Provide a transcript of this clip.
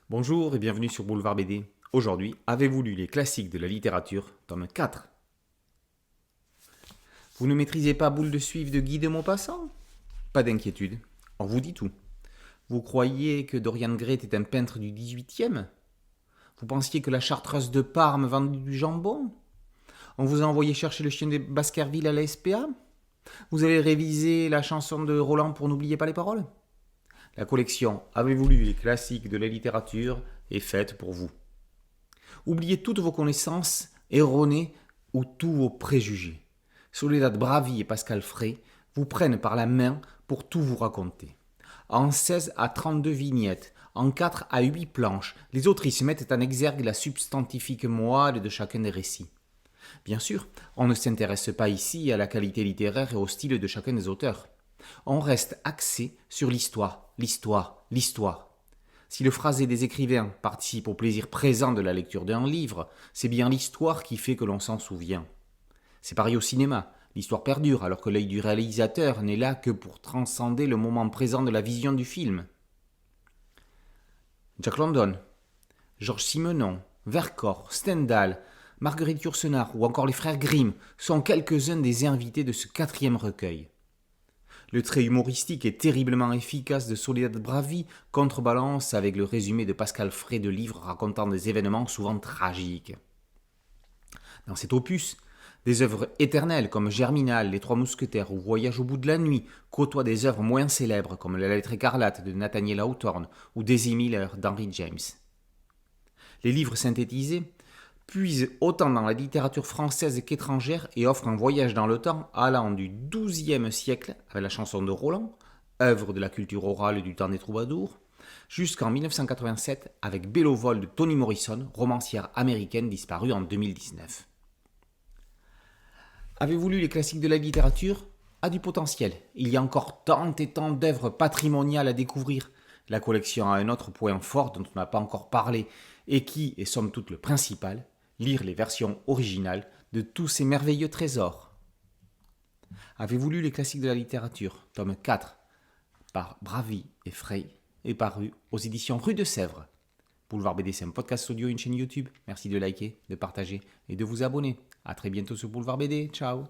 Bonjour et bienvenue sur Boulevard BD. Aujourd'hui, avez-vous lu les classiques de la littérature, tome 4? Vous ne maîtrisez pas Boule de Suif de Guy de Maupassant? Pas d'inquiétude, on vous dit tout. Vous croyez que Dorian Gray était un peintre du 18e? Vous pensiez que la chartreuse de Parme vendait du jambon? On vous a envoyé chercher le chien de Baskerville à la SPA? Vous avez révisé la chanson de Roland pour n'oublier pas les paroles? La collection Avez-vous lu les classiques de la littérature est faite pour vous. Oubliez toutes vos connaissances erronées ou tous vos préjugés. Soledad Bravi et Pascal Frey vous prennent par la main pour tout vous raconter. En 16 à 32 vignettes, en 4 à 8 planches, les autrices mettent en exergue la substantifique moelle de chacun des récits. Bien sûr, on ne s'intéresse pas ici à la qualité littéraire et au style de chacun des auteurs. On reste axé sur l'histoire, l'histoire, l'histoire. Si le phrasé des écrivains participe au plaisir présent de la lecture d'un livre, c'est bien l'histoire qui fait que l'on s'en souvient. C'est pareil au cinéma, l'histoire perdure alors que l'œil du réalisateur n'est là que pour transcender le moment présent de la vision du film. Jack London, Georges Simenon, Vercors, Stendhal, Marguerite Yourcenar ou encore les frères Grimm sont quelques-uns des invités de ce 4e recueil. Le trait humoristique et terriblement efficace de Soledad Bravi contrebalance avec le résumé de Pascal Frey de livres racontant des événements souvent tragiques. Dans cet opus, des œuvres éternelles comme Germinal, Les Trois Mousquetaires ou Voyage au bout de la nuit côtoient des œuvres moins célèbres comme La Lettre écarlate de Nathaniel Hawthorne ou Daisy Miller d'Henry James. Les livres synthétisés puise autant dans la littérature française qu'étrangère et offre un voyage dans le temps allant du XIIe siècle avec la chanson de Roland, œuvre de la culture orale du temps des troubadours, jusqu'en 1987 avec Bélo Vol de Toni Morrison, romancière américaine disparue en 2019. Avez-vous lu les classiques de la littérature? A du potentiel. Il y a encore tant et tant d'œuvres patrimoniales à découvrir. La collection a un autre point fort dont on n'a pas encore parlé et qui est somme toute le principal, lire les versions originales de tous ces merveilleux trésors. Avez-vous lu les classiques de la littérature, tome 4, par Bravi et Frey, et paru aux éditions Rue de Sèvres. Boulevard BD, c'est un podcast audio et une chaîne YouTube. Merci de liker, de partager et de vous abonner. A très bientôt sur Boulevard BD. Ciao.